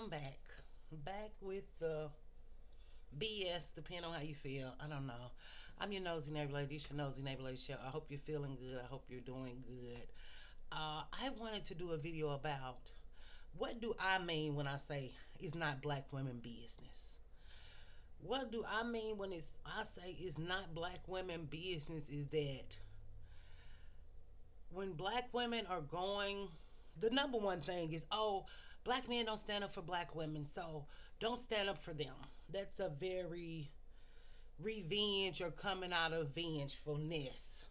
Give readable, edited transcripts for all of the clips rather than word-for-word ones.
I'm back. Back with the BS, depending on how you feel. I don't know. I'm your nosy neighbor lady. This your nosy neighbor lady show. I hope you're feeling good. I hope you're doing good. I wanted to do a video about what do I mean when I say it's not black women business. What do I mean when I say it's not black women business is that when black women are going, the number one thing is, oh, black men don't stand up for black women, so don't stand up for them. That's a very revenge or coming out of vengefulness.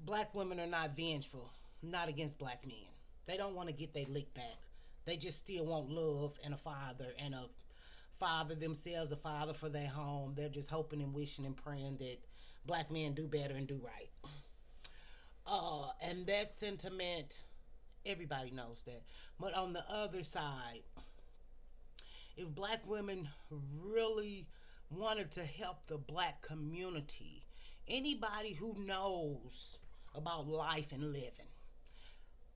Black women are not vengeful, not against black men. They don't want to get their lick back. They just still want love and a father themselves, a father for their home. They're just hoping and wishing and praying that black men do better and do right. And that sentiment, everybody knows that. But on the other side, if black women really wanted to help the black community, anybody who knows about life and living,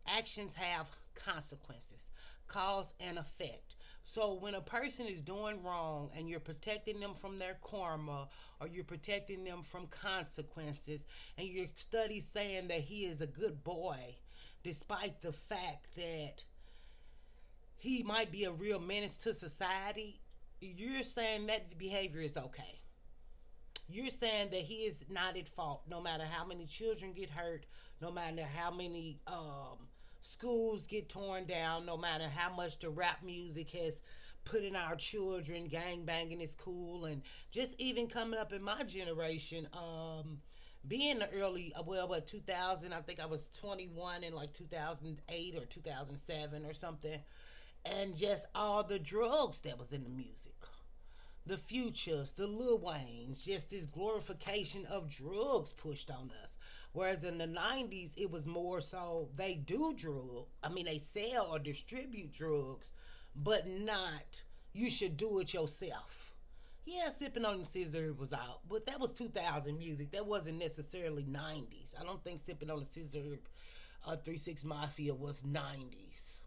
actions have consequences, cause and effect. So when a person is doing wrong and you're protecting them from their karma or you're protecting them from consequences and your studies saying that he is a good boy despite the fact that he might be a real menace to society, you're saying that behavior is okay. You're saying that he is not at fault, no matter how many children get hurt, no matter how many schools get torn down, no matter how much the rap music has put in our children. Gang banging is cool, and just even coming up in my generation, being the early, well, what, 2000, I think I was 21 in like 2008 or 2007 or something, and just all the drugs that was in the music, the Futures, the Lil Waynes, just this glorification of drugs pushed on us. Whereas in the 90s, it was more so they do drug. I mean, they sell or distribute drugs, but not you should do it yourself. Yeah, sipping on the scissor was out, but that was 2000 music. That wasn't necessarily 90s. I don't think sipping on the scissor, 3 6 Mafia was 90s.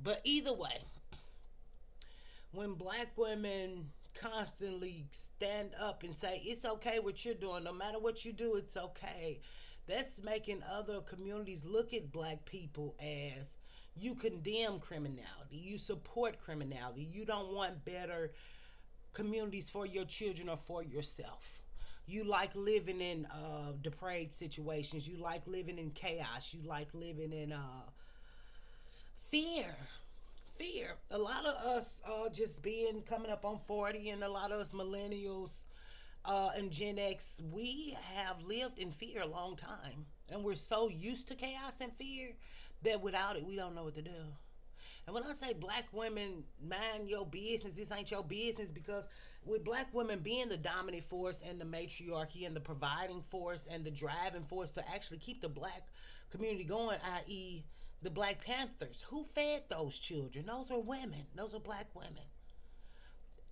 But either way, when black women constantly stand up and say it's okay what you're doing, no matter what you do, it's okay, that's making other communities look at black people as you condemn criminality, you support criminality, you don't want better communities for your children or for yourself. You like living in depraved situations, you like living in chaos, you like living in fear. Fear. A lot of us just being coming up on 40, and a lot of us millennials and Gen X, we have lived in fear a long time. And we're so used to chaos and fear that without it, we don't know what to do. And when I say black women, mind your business, this ain't your business, because with black women being the dominant force and the matriarchy and the providing force and the driving force to actually keep the black community going, i.e., the Black Panthers, who fed those children? Those are women. Those are black women.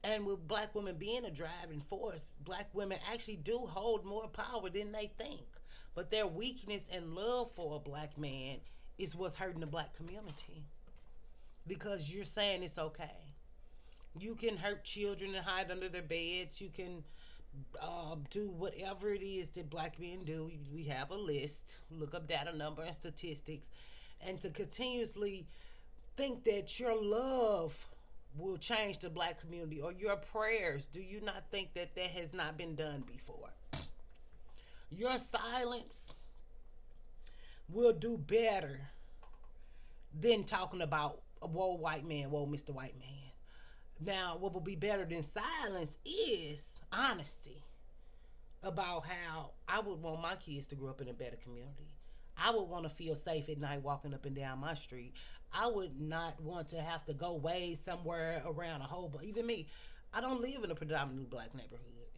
And with black women being a driving force, black women actually do hold more power than they think. But their weakness and love for a black man is what's hurting the black community. Because you're saying it's okay. You can hurt children and hide under their beds. You can do whatever it is that black men do. We have a list. Look up data, number, and statistics. And to continuously think that your love will change the black community or your prayers, do you not think that that has not been done before? Your silence will do better than talking about whoa white man, whoa Mr. White man. Now, what will be better than silence is honesty about how I would want my kids to grow up in a better community. I would want to feel safe at night walking up and down my street. I would not want to have to go way somewhere around a whole, but even me, I don't live in a predominantly black neighborhood.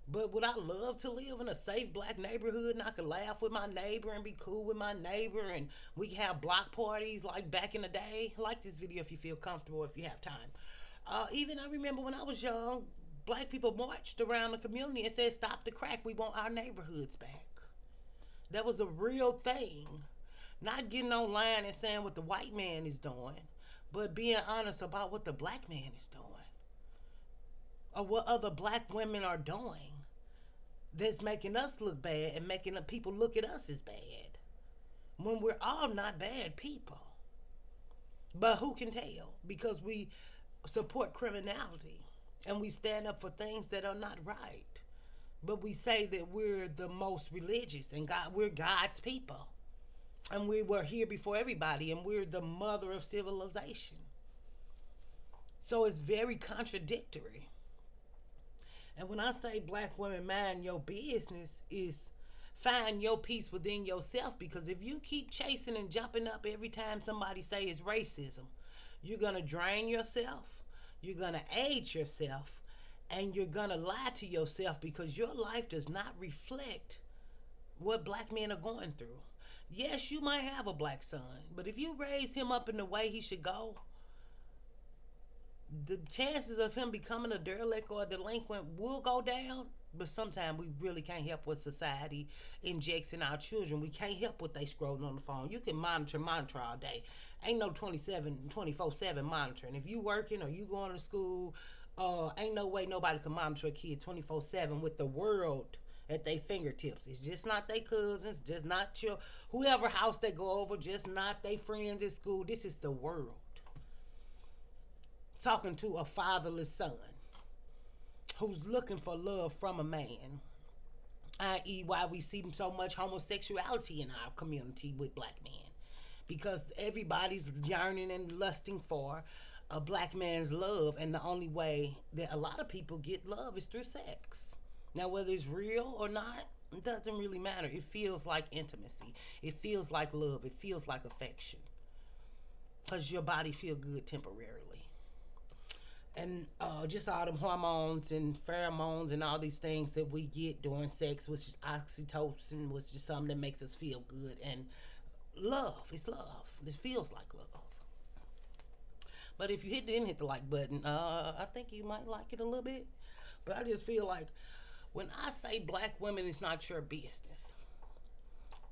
But would I love to live in a safe black neighborhood and I could laugh with my neighbor and be cool with my neighbor and we can have block parties like back in the day? Like this video if you feel comfortable, if you have time. Even I remember when I was young, black people marched around the community and said, "Stop the crack, we want our neighborhoods back." That was a real thing. Not getting online and saying what the white man is doing, but being honest about what the black man is doing or what other black women are doing that's making us look bad and making the people look at us as bad when we're all not bad people. But who can tell? Because we support criminality and we stand up for things that are not right. But we say that we're the most religious and we're God's people. And we were here before everybody and we're the mother of civilization. So it's very contradictory. And when I say black women mind your business, is find your peace within yourself, because if you keep chasing and jumping up every time somebody say it's racism, you're going to drain yourself, you're going to age yourself, and you're going to lie to yourself because your life does not reflect what black men are going through. Yes, you might have a black son, but if you raise him up in the way he should go, the chances of him becoming a derelict or a delinquent will go down. But sometimes we really can't help what society injects in our children. We can't help what they scrolling on the phone. You can monitor all day. Ain't no 24/7 monitoring. If you working or you going to school, ain't no way nobody can monitor a kid 24/7 with the world at their fingertips. It's just not their cousins, just not your whoever house they go over, just not their friends at school. This is the world. Talking to a fatherless son who's looking for love from a man, i.e., why we see so much homosexuality in our community with black men. Because everybody's yearning and lusting for a black man's love, and the only way that a lot of people get love is through sex. Now, whether it's real or not, it doesn't really matter. It feels like intimacy. It feels like love. It feels like affection. Because your body feel good temporarily. And just all them hormones and pheromones and all these things that we get during sex, which is oxytocin, which is something that makes us feel good. And love, it's love. This feels like love. But if you didn't hit the like button, I think you might like it a little bit. But I just feel like when I say black women, it's not your business.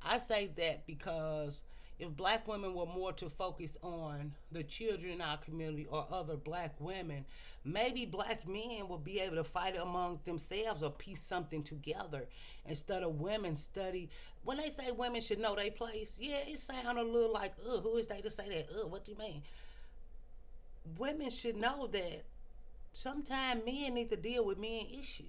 I say that because if black women were more to focus on the children in our community or other black women, maybe black men will be able to fight among themselves or piece something together instead of women study. When they say women should know their place, yeah, it sounds a little like, who is they to say that? What do you mean? Women should know that sometimes men need to deal with men issues.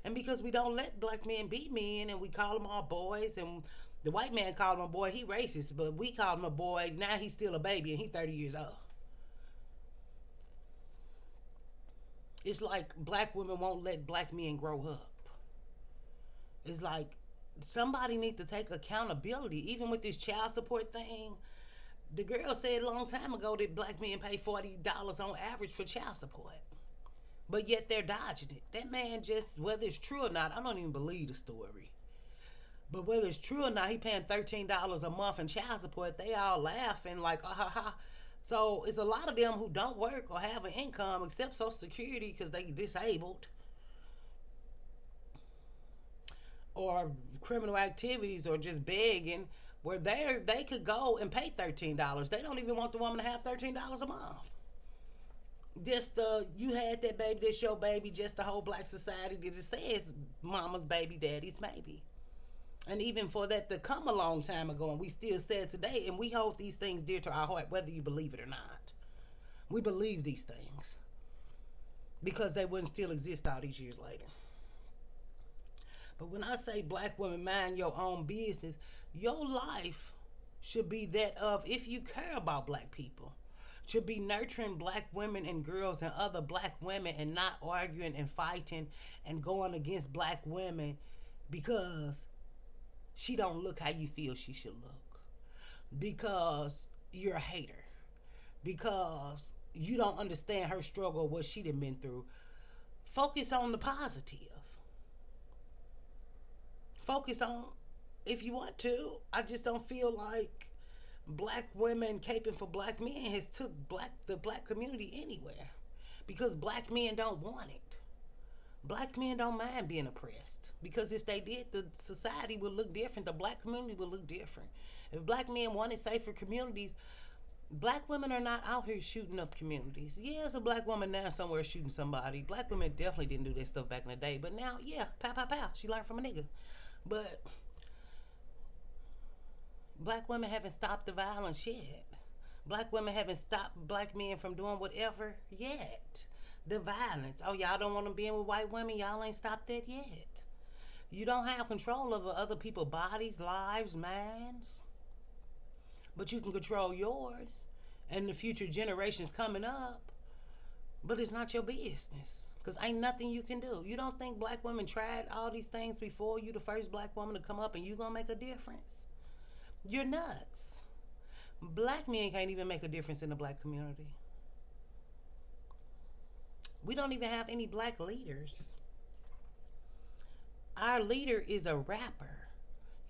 And because we don't let black men be men and we call them all boys, and the white man called him a boy, he racist, but we call him a boy, now he's still a baby and he's 30 years old. It's like black women won't let black men grow up. It's like somebody needs to take accountability. Even with this child support thing, the girl said a long time ago that black men pay $40 on average for child support. But yet they're dodging it. That man just, whether it's true or not, I don't even believe the story. But whether it's true or not, he paying $13 a month in child support. They all laughing like, ah ha ha. So it's a lot of them who don't work or have an income except Social Security because they disabled, or criminal activities, or just begging, where they could go and pay $13. They don't even want the woman to have $13 a month. Just you had that baby, that's your baby. Just the whole black society that just says mama's baby, daddy's baby. And even for that to come a long time ago, and we still say it today, and we hold these things dear to our heart, whether you believe it or not. We believe these things because they wouldn't still exist all these years later. But when I say black women mind your own business, your life should be that of, if you care about black people, should be nurturing black women and girls and other black women, and not arguing and fighting and going against black women because she don't look how you feel she should look, because you're a hater, because you don't understand her struggle or what she done been through. Focus on the positive. Focus on, if you want to. I just don't feel like black women caping for black men has took the black community anywhere, because black men don't want it. Black men don't mind being oppressed, because if they did, the society would look different. The black community would look different. If black men wanted safer communities, Black women are not out here shooting up communities. Yeah, it's a black woman now somewhere shooting somebody. Black women definitely didn't do that stuff back in the day, but now, yeah, pow, pow, pow. She learned from a nigga. But black women haven't stopped the violence yet. Black women haven't stopped black men from doing whatever yet. The violence. Oh, y'all don't want to be in with white women? Y'all ain't stopped that yet. You don't have control over other people's bodies, lives, minds, but you can control yours and the future generations coming up. But it's not your business because ain't nothing you can do. You don't think black women tried all these things before you, the first black woman to come up, and you gonna make a difference? You're nuts. Black men can't even make a difference in the black community. We don't even have any black leaders. Our leader is a rapper.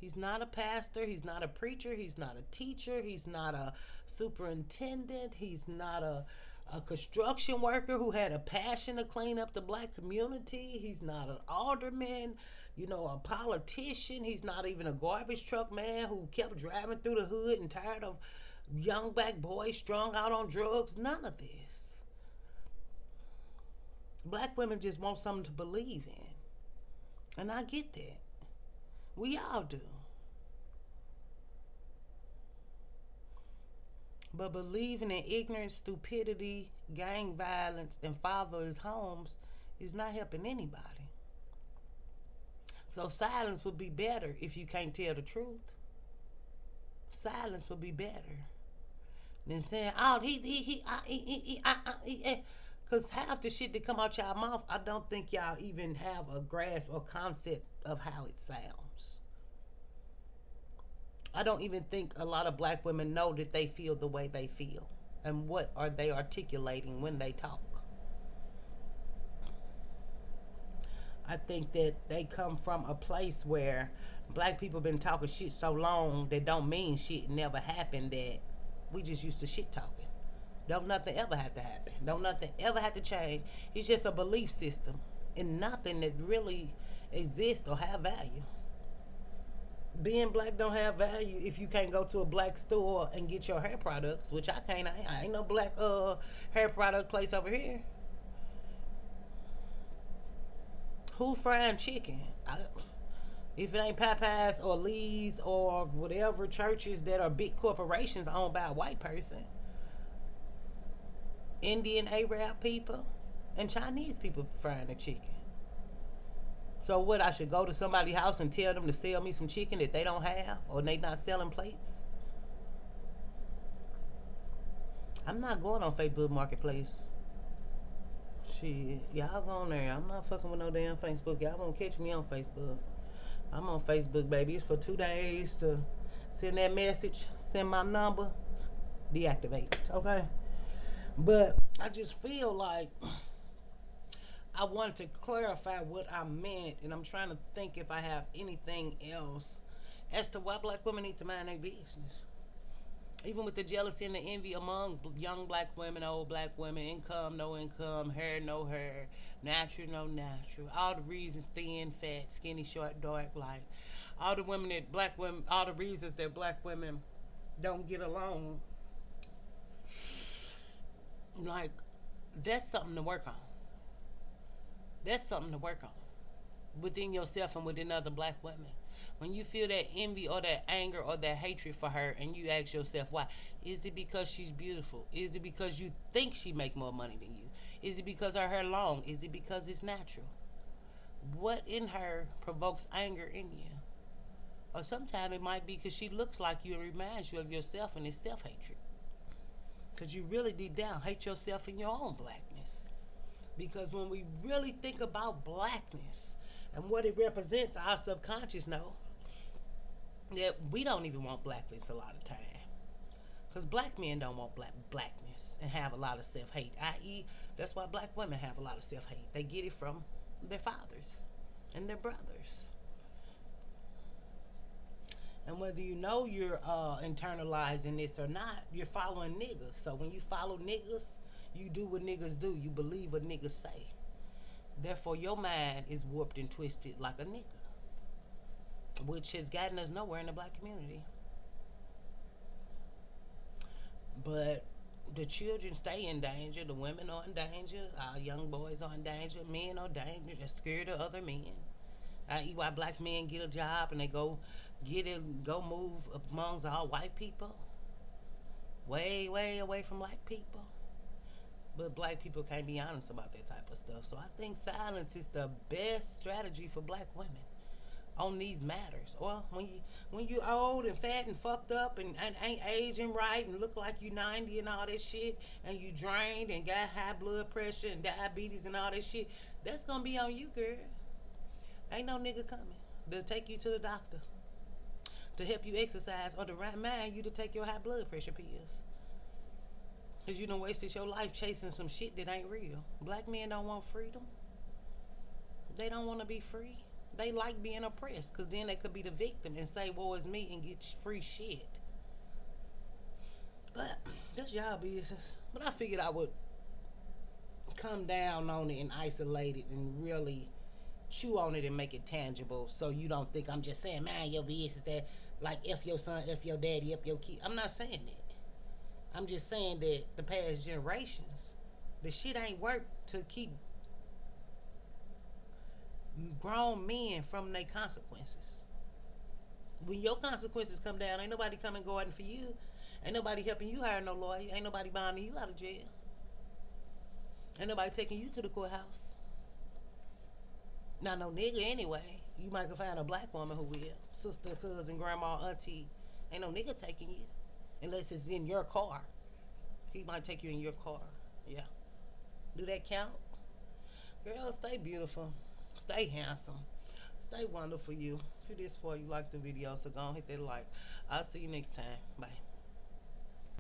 He's not a pastor. He's not a preacher. He's not a teacher. He's not a superintendent. He's not a construction worker who had a passion to clean up the black community. He's not an alderman, a politician. He's not even a garbage truck man who kept driving through the hood and tired of young black boys strung out on drugs. None of this. Black women just want something to believe in. And I get that. We all do. But believing in ignorance, stupidity, gang violence, and fatherless homes is not helping anybody. So silence would be better if you can't tell the truth. Silence would be better than saying, "Oh, because half the shit that come out y'all mouth, I don't think y'all even have a grasp or concept of how it sounds. I don't even think a lot of black women know that they feel the way they feel and what are they articulating when they talk. I think that they come from a place where black people been talking shit so long that don't mean shit never happened, that we just used to shit talking. Don't nothing ever have to happen. Don't nothing ever have to change. It's just a belief system and nothing that really exists or have value. Being black don't have value if you can't go to a black store and get your hair products, which I can't. I ain't no black hair product place over here. Who frying chicken? If it ain't Popeyes or Lee's or whatever churches that are big corporations owned by a white person, Indian Arab people and Chinese people frying the chicken. So what, I should go to somebody's house and tell them to sell me some chicken that they don't have or they not selling plates? I'm not going on Facebook Marketplace. Shit, y'all go on there. I'm not fucking with no damn Facebook. Y'all won't catch me on Facebook. I'm on Facebook, baby. It's for 2 days to send that message, send my number, deactivate. Okay? But I just feel like I wanted to clarify what I meant, and I'm trying to think if I have anything else as to why black women need to mind their business. Even with the jealousy and the envy among young black women, old black women, income, no income, hair, no hair, natural, no natural, all the reasons, thin, fat, skinny, short, dark, light, all the women that black women, all the reasons that black women don't get along, like, that's something to work on. That's something to work on within yourself and within other black women. When you feel that envy or that anger or that hatred for her and you ask yourself why, is it because she's beautiful? Is it because you think she make more money than you? Is it because her hair long? Is it because it's natural? What in her provokes anger in you? Or sometimes it might be because she looks like you and reminds you of yourself, and it's self-hatred. Because you really deep down hate yourself and your own blackness. Because when we really think about blackness and what it represents, our subconscious know that we don't even want blackness a lot of time. Because black men don't want blackness and have a lot of self-hate. I.e., that's why black women have a lot of self-hate. They get it from their fathers and their brothers. And whether you know you're internalizing this or not, you're following niggas. So when you follow niggas, you do what niggas do. You believe what niggas say. Therefore, your mind is warped and twisted like a nigga, which has gotten us nowhere in the black community. But the children stay in danger. The women are in danger. Our young boys are in danger. Men are in danger. They're scared of other men. I.e., why black men get a job and they go get it, go move amongst all white people, way, way away from black people. But black people can't be honest about that type of stuff. So I think silence is the best strategy for black women on these matters. Or when you old and fat and fucked up and ain't aging right and look like you 90 and all that shit, and you drained and got high blood pressure and diabetes and all that shit, that's gonna be on you, girl. Ain't no nigga coming to take you to the doctor to help you exercise or to remind you to take your high blood pressure pills. Cause you done wasted your life chasing some shit that ain't real. Black men don't want freedom. They don't want to be free. They like being oppressed, cause then they could be the victim and say, "Woe is me," and get free shit. But that's y'all business. But I figured I would come down on it and isolate it and really chew on it and make it tangible, so you don't think I'm just saying, "Man, your business," that like if your son, if your daddy, if your kid. I'm not saying that. I'm just saying that the past generations, the shit ain't worked to keep grown men from their consequences. When your consequences come down, ain't nobody coming guarding for you. Ain't nobody helping you hire no lawyer. Ain't nobody bonding you out of jail. Ain't nobody taking you to the courthouse. Not no nigga anyway. You might can find a black woman who will. Sister, cousin, grandma, auntie. Ain't no nigga taking you. Unless it's in your car. He might take you in your car. Yeah. Do that count? Girl, stay beautiful. Stay handsome. Stay wonderful, you. If it is for you, like the video, so go on hit that like. I'll see you next time. Bye.